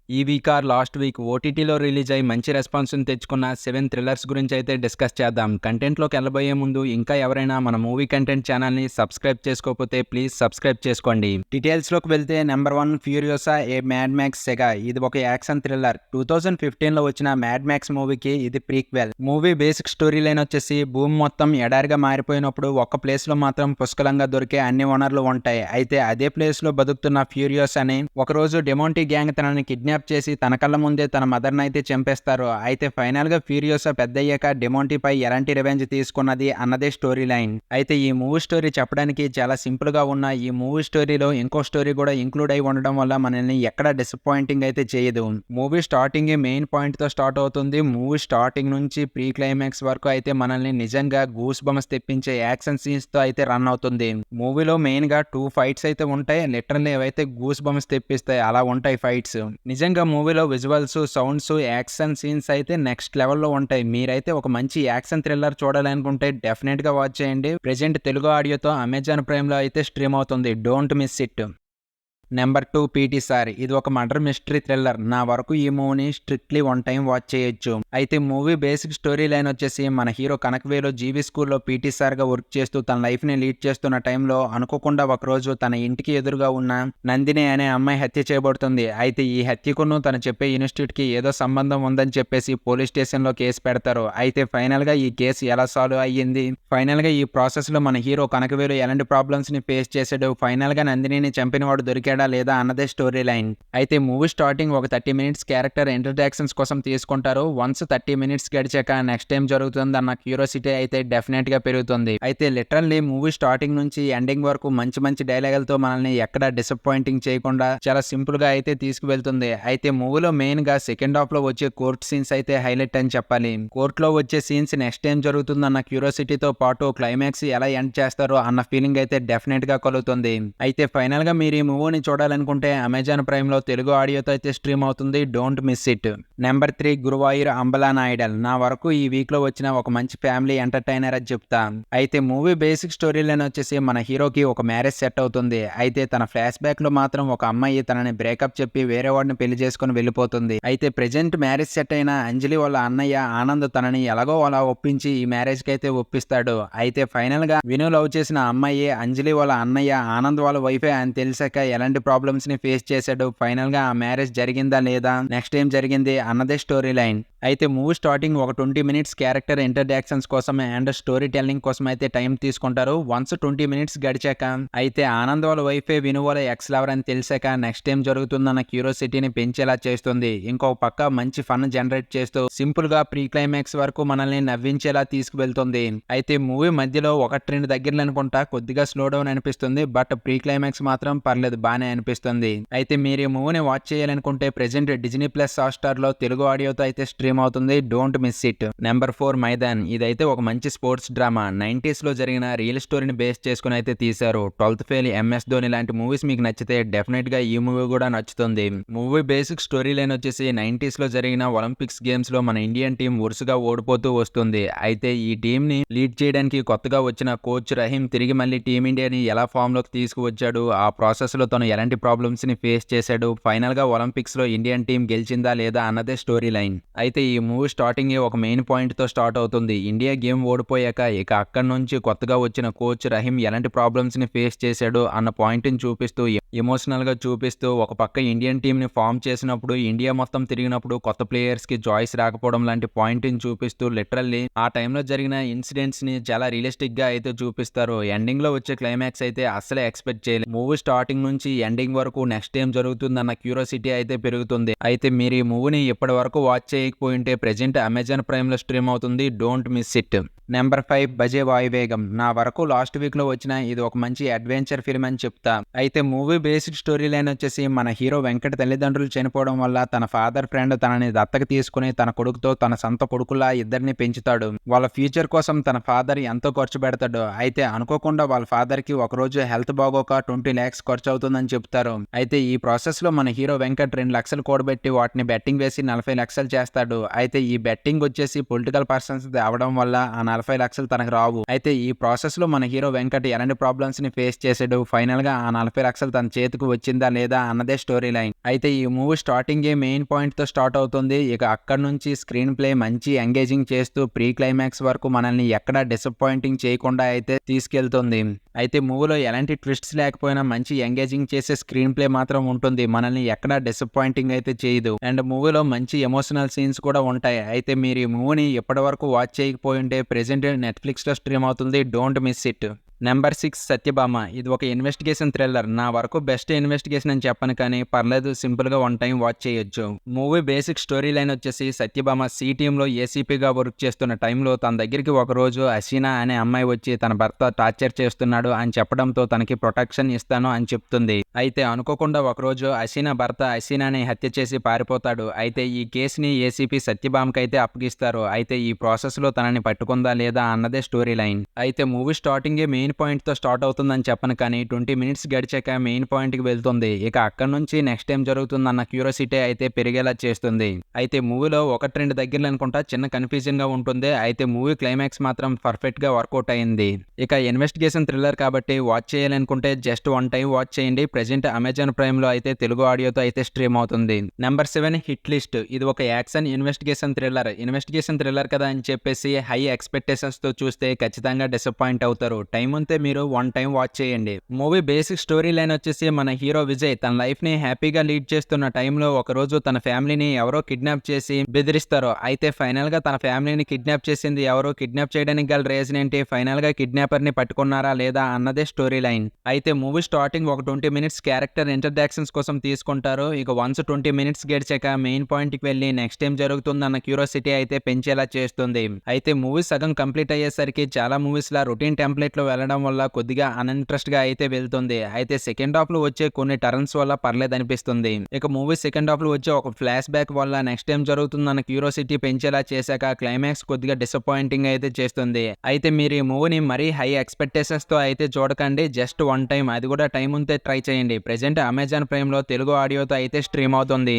ఈ week or last week ఓటీటీలో release అయ్యి మంచి రెస్పాన్స్‌ని తెచ్చుకున్న 7 థ్రిల్లర్స్ గురించి అయితే డిస్కస్ చేద్దాం. కంటెంట్‌లోకి ఎళ్ళబోయే ముందు ఇంకా ఎవరైనా మన మూవీ కంటెంట్ ఛానల్‌ని సబ్స్క్రైబ్ చేసుకోకపోతే ప్లీజ్ సబ్స్క్రైబ్ చేసుకోండి. డీటెయిల్స్‌లోకి వెళ్తే number 1 Furiosa a Mad Max saga. ఇది ఒక యాక్షన్ థ్రిల్లర్. 2015లో వచ్చిన మ్యాడ్ మ్యాక్స్ మూవీకి ఇది prequel. Movie basic story line వచ్చేసి భూమి మొత్తం ఎడారిగా మారిపోయినప్పుడు ఒక్క ప్లేస్‌లో మాత్రం పుష్కలంగా దొరికే అన్ని వనరులు ఉంటాయి. అయితే అదే ప్లేస్‌లో బతుకుతున్న ఫ్యూరియోస్ అని ఒకరోజు డెమోంటీ గ్యాంగ్ తనని కిడ్నాప్ చేసి తన కళ్ళ ముందే తన మదర్‌ని అయితే చంపేస్తారు. అయితే ఫైనల్‌గా ఫ్యూరియోసా పెద్దయ్యాక డెమోంటీపై ఎలాంటి రివెంజ్ తీసుకున్నది అన్నదే స్టోరీ లైన్. అయితే ఈ మూవీ స్టోరీ చెప్పడానికి చాలా సింపుల్‌గా ఉన్న ఈ మూవీ స్టోరీలో ఇంకో స్టోరీ కూడా ఇంక్లూడ్ అయి ఉండడం వల్ల మనల్ని ఎక్కడా డిసప్పాయింటింగ్ అయితే చేయదు. మూవీ స్టార్టింగే మెయిన్ పాయింట్‌తో స్టార్ట్ అవుతుంది. మూవీ స్టార్టింగ్ నుంచి ప్రీ క్లైమాక్స్ వరకు అయితే మనల్ని నిజంగా గూస్ బంప్స్ తెప్పించే యాక్షన్ సీన్స్‌తో అయితే రన్ అవుతుంది. మూవీలో మెయిన్‌గా 2 ఫైట్స్ అయితే ఉంటాయి. లిటరల్లీ అవైతే గూస్ బంప్స్ తెప్పిస్తాయి. అలా ఉంటాయి ఫైట్స్. నిజంగా మూవీలో విజువల్స్, సౌండ్స్, యాక్షన్ సీన్స్ అయితే నెక్స్ట్ లెవెల్‌లో ఉంటాయి. మీరైతే ఒక మంచి యాక్షన్ థ్రిల్లర్ చూడాలనుకుంటే డెఫినెట్‌గా వాచ్ చేయండి. ప్రెజెంట్ తెలుగు ఆడియోతో అమెజాన్ ప్రైమ్‌లో అయితే స్ట్రీమ్ అవుతుంది. Don't miss it. Number 2 PT sir. ఇది ఒక మర్డర్ మిస్టరీ థ్రిల్లర్. నా వరకు ఈ మూవీని స్ట్రిక్ట్లీ వన్ టైం వాచ్ చేయొచ్చు. అయితే మూవీ బేసిక్ స్టోరీ లైన్ వచ్చేసి మన హీరో కనకవేలో జీవీ స్కూల్లో పీటీ సార్గా వర్క్ చేస్తూ తన లైఫ్ని లీడ్ చేస్తున్న టైంలో అనుకోకుండా ఒకరోజు తన ఇంటికి ఎదురుగా ఉన్న నందిని అనే అమ్మాయి హత్య చేయబడుతుంది. అయితే ఈ హత్యకును తను చెప్పే ఇన్స్టిట్యూట్కి ఏదో సంబంధం ఉందని చెప్పేసి పోలీస్ స్టేషన్లో కేసు పెడతారు. అయితే ఫైనల్గా ఈ కేసు ఎలా సాల్వ్ అయ్యింది, ఫైనల్గా ఈ ప్రాసెస్లో మన హీరో కనకవేలు ఎలాంటి ప్రాబ్లమ్స్ని ఫేస్ చేశాడు, ఫైనల్గా నందినిని చంపినవాడు దొరికాడా లేదా అన్నదే స్టోరీ లైన్. అయితే మూవీ స్టార్టింగ్ ఒక 30 మినిట్స్ క్యారెక్టర్ ఇంట్రడక్షన్స్ కోసం తీసుకుంటారు. వన్స్ 30 మినిట్స్ గడిచాక నెక్స్ట్ టైం జరుగుతుంది అన్న క్యూరియాసిటీ అయితే డెఫినెట్ గా పెరుగుతుంది. అయితే లిటరల్లీ మూవీ స్టార్టింగ్ నుంచి ఎండింగ్ వరకు మంచి మంచి డైలాగులతో మనల్ని ఎక్కడ డిసప్పాయింటింగ్ చేయకుండా చాలా సింపుల్ గా అయితే తీసుకువెళ్తుంది. అయితే మూవీలో మెయిన్ గా సెకండ్ హాఫ్ లో వచ్చే కోర్ట్ సీన్స్ అయితే హైలైట్ అని చెప్పాలి. కోర్ట్ లో వచ్చే సీన్స్ నెక్స్ట్ టైం జరుగుతుంది అన్న క్యూరియాసిటీతో పాటు క్లైమాక్స్ ఎలా ఎండ్ చేస్తారో అన్న ఫీలింగ్ అయితే డెఫినెట్ గా కలుగుతుంది. అయితే ఫైనల్ గా మీరు ఈ మూవీని చూడాలనుకుంటే అమెజాన్ ప్రైమ్ లో తెలుగు ఆడియోతో అయితే స్ట్రీమ్ అవుతుంది. Don't miss it. Number 3 Guruvayoor Ambalanadayil. నా వరకు ఈ వీక్ లో వచ్చిన ఒక మంచి ఫ్యామిలీ ఎంటర్టైనర్ అని చెప్తా. అయితే మూవీ బేసిక్ స్టోరీ లైన్ వచ్చేసి మన హీరోకి ఒక మ్యారేజ్ సెట్ అవుతుంది. అయితే తన ఫ్లాష్ బ్యాక్ లో మాత్రం ఒక అమ్మాయి తనని బ్రేకప్ చెప్పి వేరే వాడిని పెళ్లి చేసుకుని వెళ్ళిపోతుంది. అయితే ప్రెజెంట్ మ్యారేజ్ సెట్ అయిన అంజలి వాళ్ళ అన్నయ్య ఆనంద్ తనని ఎలాగో అలా ఒప్పించి ఈ మ్యారేజ్ కి అయితే ఒప్పిస్తాడు. అయితే ఫైనల్ గా విను లవ్ చేసిన అమ్మాయి అంజలి వాళ్ళ అన్నయ్య ఆనంద్ వాళ్ళ వైఫే అని తెలిసాక ఎలాంటి ప్రాబ్లమ్స్ ని ఫేస్ చేశాడు, ఫైనల్ గా ఆ మ్యారేజ్ జరిగిందా లేదా, నెక్స్ట్ ఏం జరిగింది అన్నదే స్టోరీ లైన్. అయితే మూవీ స్టార్టింగ్ ఒక 20 మినిట్స్ క్యారెక్టర్ ఇంట్రడక్షన్స్ కోసం అండ్ స్టోరీ టెల్లింగ్ కోసం అయితే టైం తీసుకుంటారు. వన్స్ 20 మినిట్స్ గడిచాక అయితే ఆనంద్ వాళ్ళ వైఫే విను వాళ్ళ ఎక్స్ లవర్ అని తెలిసాక నెక్స్ట్ టైం జరుగుతుందన్న క్యూరియాసిటీని పెంచేలా చేస్తుంది. ఇంకో పక్క మంచి ఫన్ జనరేట్ చేస్తూ సింపుల్ గా ప్రీ క్లైమాక్స్ వరకు మనల్ని నవ్వించేలా తీసుకువెళ్తుంది. అయితే మూవీ మధ్యలో 1-2 దగ్గరలు అనుకుంటా కొద్దిగా స్లో డౌన్ అనిపిస్తుంది. బట్ ప్రీ క్లైమాక్స్ మాత్రం పర్లేదు, బానే అనిపిస్తుంది. అయితే మీరు ఈ మూవీని వాచ్ చేయాలనుకుంటే ప్రెజెంట్ డిజ్నీ ప్లస్ హాట్‌స్టార్ లో తెలుగు ఆడియోతో అయితే స్ట్రీమ్ అవుతుంది. Don't miss it. Number 4 Maidan. ఇదైతే ఒక మంచి స్పోర్ట్స్ డ్రామా. 90s లో జరిగిన రియల్ స్టోరీని బేస్ చేసుకుని అయితే తీశారు. 12th ఫెయిల్, ఎంఎస్ ధోని లాంటి మూవీస్ మీకు నచ్చితే డెఫినెట్ గా ఈ మూవీ కూడా నచ్చుతుంది. మూవీ బేసిక్ స్టోరీ లైన్ వచ్చేసి 90s లో జరిగిన ఒలింపిక్స్ గేమ్స్ లో మన ఇండియన్ టీం వరుసగా ఓడిపోతూ వస్తుంది. అయితే ఈ టీం ని లీడ్ చేయడానికి కొత్తగా వచ్చిన కోచ్ రహీం తిరిగి మళ్ళీ టీమిండియాని ఎలా ఫామ్ లోకి తీసుకువచ్చాడు, ఆ ప్రాసెస్ లో తను ఎలాంటి ప్రాబ్లమ్స్ ని ఫేస్ చేశాడు, ఫైనల్ గా ఒలింపిక్స్ లో ఇండియన్ టీం గెలిచిందా లేదా అన్నదే స్టోరీ లైన్. అయితే ఈ మూవీ స్టార్టింగ్ ఒక మెయిన్ పాయింట్ తో స్టార్ట్ అవుతుంది. ఇండియా గేమ్ ఓడిపోయాక ఇక అక్కడి నుంచి కొత్తగా వచ్చిన కోచ్ రహీం ఎలాంటి ప్రాబ్లమ్స్ ని ఫేస్ చేశాడు అన్న పాయింట్ ని చూపిస్తూ ఎమోషనల్ గా చూపిస్తూ ఒక పక్క ఇండియన్ టీం ని ఫామ్ చేసినప్పుడు ఇండియా మొత్తం తిరిగినప్పుడు కొత్త ప్లేయర్స్ కి జాయిస్ రాకపోవడం లాంటి పాయింట్ ని చూపిస్తూ లిటరల్లీ ఆ టైంలో జరిగిన ఇన్సిడెంట్స్ ని చాలా రియలిస్టిక్ గా అయితే చూపిస్తారు. ఎండింగ్ లో వచ్చే క్లైమాక్స్ అయితే అస్సలే ఎక్స్పెక్ట్ చేయలేదు. మూవీ స్టార్టింగ్ నుంచి ఎండింగ్ వరకు నెక్స్ట్ ఏం జరుగుతుందన్న క్యూరియాసిటీ అయితే పెరుగుతుంది. అయితే మీరు ఈ మూవీని ఇప్పటి వరకు వాచ్ చేయకపోయింటే ప్రెజెంట్ అమెజాన్ ప్రైమ్ లో స్ట్రీమ్ అవుతుంది. Don't miss it. నెంబర్ 5 బజే వాయువేగం. నా వరకు లాస్ట్ వీక్ లో వచ్చిన ఇది ఒక మంచి అడ్వెంచర్ ఫిల్మ్ అని చెప్తా. అయితే మూవీ బేసిక్ స్టోరీ లైన్ వచ్చేసి మన హీరో వెంకట తల్లిదండ్రులు చనిపోవడం వల్ల తన ఫాదర్ ఫ్రెండ్ తనని దత్తక తీసుకుని తన కొడుకుతో తన సొంత కొడుకులా ఇద్దరిని పెంచుతాడు. వాళ్ళ ఫ్యూచర్ కోసం తన ఫాదర్ ఎంతో ఖర్చు పెడతాడు. అయితే అనుకోకుండా వాళ్ళ ఫాదర్ కి ఒకరోజు హెల్త్ బాగోక 20 lakhs ఖర్చు అవుతుందని చెప్తారు. అయితే ఈ ప్రాసెస్ లో మన హీరో వెంకట్ 2 లక్షలు కూడబెట్టి వాటిని బెట్టింగ్ వేసి 40 లక్షలు చేస్తాడు. అయితే ఈ బెట్టింగ్ వచ్చేసి పొలిటికల్ పర్సన్స్ అవ్వడం వల్ల ఆ 40 లక్షలు తనకు రావు. అయితే ఈ ప్రాసెస్ లో మన హీరో వెంకట్ ఎలాంటి ప్రాబ్లమ్స్ ని ఫేస్ చేసాడు, ఫైనల్ గా ఆ 40 లక్షలు తన చేతికి వచ్చిందా లేదా అన్నదే స్టోరీ లైన్. అయితే ఈ మూవీ స్టార్టింగ్ మెయిన్ పాయింట్ తో స్టార్ట్ అవుతుంది. ఇక అక్కడ నుంచి స్క్రీన్ ప్లే మంచి ఎంగేజింగ్ చేస్తూ ప్రీ క్లైమాక్స్ వరకు మనల్ని ఎక్కడా డిసప్పాయింటింగ్ చేయకుండా అయితే తీసుకెళ్తుంది. అయితే మూవీలో ఎలాంటి ట్విస్ట్స్ లేకపోయినా మంచి ఎంగేజింగ్ చేసే స్క్రీన్ ప్లే మాత్రం ఉంటుంది. మనల్ని ఎక్కడా డిసప్పాయింటింగ్ అయితే చేయదు. అండ్ మూవీలో మంచి ఎమోషనల్ సీన్స్ కూడా ఉంటాయి. అయితే మీరు ఈ మూవీని ఇప్పటి వరకు వాచ్ చేయకపోయి ఉంటే ప్రెజెంట్ నెట్ఫ్లిక్స్ లో స్ట్రీమ్ అవుతుంది. Don't miss it. Number 6 Satyabhama. ఇది ఒక ఇన్వెస్టిగేషన్ థ్రిల్లర్. నా వరకు బెస్ట్ ఇన్వెస్టిగేషన్ అని చెప్పను కానీ పర్లేదు, సింపుల్ గా వన్ టైం వాచ్ చేయొచ్చు. మూవీ బేసిక్ స్టోరీ లైన్ వచ్చేసి సత్యభామ సి టీమ్ లో ఏసీపీగా వర్క్ చేస్తున్న టైంలో తన దగ్గరికి ఒక రోజు హసీనా అనే అమ్మాయి వచ్చి తన భర్త టార్చర్ చేస్తున్నాడు అని చెప్పడంతో తనకి ప్రొటెక్షన్ ఇస్తాను అని చెప్తుంది. అయితే అనుకోకుండా ఒకరోజు హసీనా భర్త హసీనాని హత్య చేసి పారిపోతాడు. అయితే ఈ కేసుని ఏసీపీ సత్యభామకి అయితే అప్పగిస్తారు. అయితే ఈ ప్రాసెస్ లో తనని పట్టుకుందా లేదా అన్నదే స్టోరీ లైన్. అయితే మూవీ స్టార్టింగే మెయిన్ పాయింట్ తో స్టార్ట్ అవుతుందని చెప్పను కానీ 20 మినిట్స్ గడిచాక మెయిన్ పాయింట్ కి వెళ్తుంది. ఇక అక్కడ నుంచి నెక్స్ట్ టైం జరుగుతుందన్న క్యూరియాసిటీ అయితే పెరిగేలా చేస్తుంది. అయితే మూవీలో 1-2 దగ్గరలు అనుకుంటా చిన్న కన్ఫ్యూజన్ గా ఉంటుంది. అయితే మూవీ క్లైమాక్స్ మాత్రం పర్ఫెక్ట్ గా వర్కౌట్ అయింది. ఇక ఇన్వెస్టిగేషన్ థ్రిల్లర్ కాబట్టి వాచ్ చేయాలనుకుంటే జస్ట్ వన్ టైం వాచ్ చేయండి. ప్రెజెంట్ అమెజాన్ ప్రైమ్ లో అయితే తెలుగు ఆడియోతో అయితే స్ట్రీమ్ అవుతుంది. Number 7 hit list. ఇది ఒక action investigation thriller. Investigation thriller కదా అని చెప్పేసి హై ఎక్స్పెక్టేషన్స్ తో చూస్తే ఖచ్చితంగా డిసప్పాయింట్ అవుతారు. టైం ఉంటే మీరు వన్ టైం వాచ్ చేయండి. మూవీ బేసిక్ స్టోరీ లైన్ వచ్చేసి మన హీరో విజయ్ తన లైఫ్ ని హ్యాపీగా లీడ్ చేస్తున్న టైంలో ఒక రోజు తన ఫ్యామిలీని ఎవరో కిడ్నాప్ చేసి బెదిరిస్తారు. అయితే ఫైనల్ గా తన ఫ్యామిలీని కిడ్నాప్ చేసింది ఎవరు, కిడ్నాప్ చేయడానికి గల రీజన్ ఏంటి, ఫైనల్ గా కిడ్నాపర్ ని పట్టుకున్నారా లేదా అన్నదే స్టోరీ లైన్. అయితే మూవీ స్టార్టింగ్ ఒక 20 మినిట్స్ క్యారెక్టర్ ఇంట్రడక్షన్స్ కోసం తీసుకుంటారు. ఇక వన్స్ 20 మినిట్స్ గడిచాక మెయిన్ పాయింట్ కి వెళ్లి నెక్స్ట్ టైం జరుగుతుందన్న క్యూరియాసిటీ అయితే పెంచేలా చేస్తుంది. అయితే మూవీ సగం కంప్లీట్ అయ్యేసరికి చాలా మూవీస్ లా రొటీన్ టెంప్లెట్ లో వెళ్ళడం వల్ల కొద్దిగా అన్ఇంట్రెస్ట్ గా అయితే వెళ్తుంది. అయితే సెకండ్ హాఫ్ లో వచ్చే కొన్ని టర్న్స్ వల్ల పర్లేదు అనిపిస్తుంది. ఇక మూవీ సెకండ్ హాఫ్ లో వచ్చే ఒక ఫ్లాష్ బ్యాక్ వల్ల నెక్స్ట్ టైం జరుగుతుందన్న క్యూరియాసిటీ పెంచేలా చేశాక క్లైమాక్స్ కొద్దిగా డిసప్పాయింటింగ్ అయితే చేస్తుంది. అయితే మీరు ఈ మూవీని మరీ హై ఎక్స్పెక్టేషన్స్ తో అయితే చూడకండి. జస్ట్ వన్ టైం, అది కూడా టైం ఉంటే ట్రై చేయండి. ప్రెజెంట్ అమెజాన్ ప్రైమ్ లో తెలుగు ఆడియోతో అయితే స్ట్రీమ్ అవుతుంది.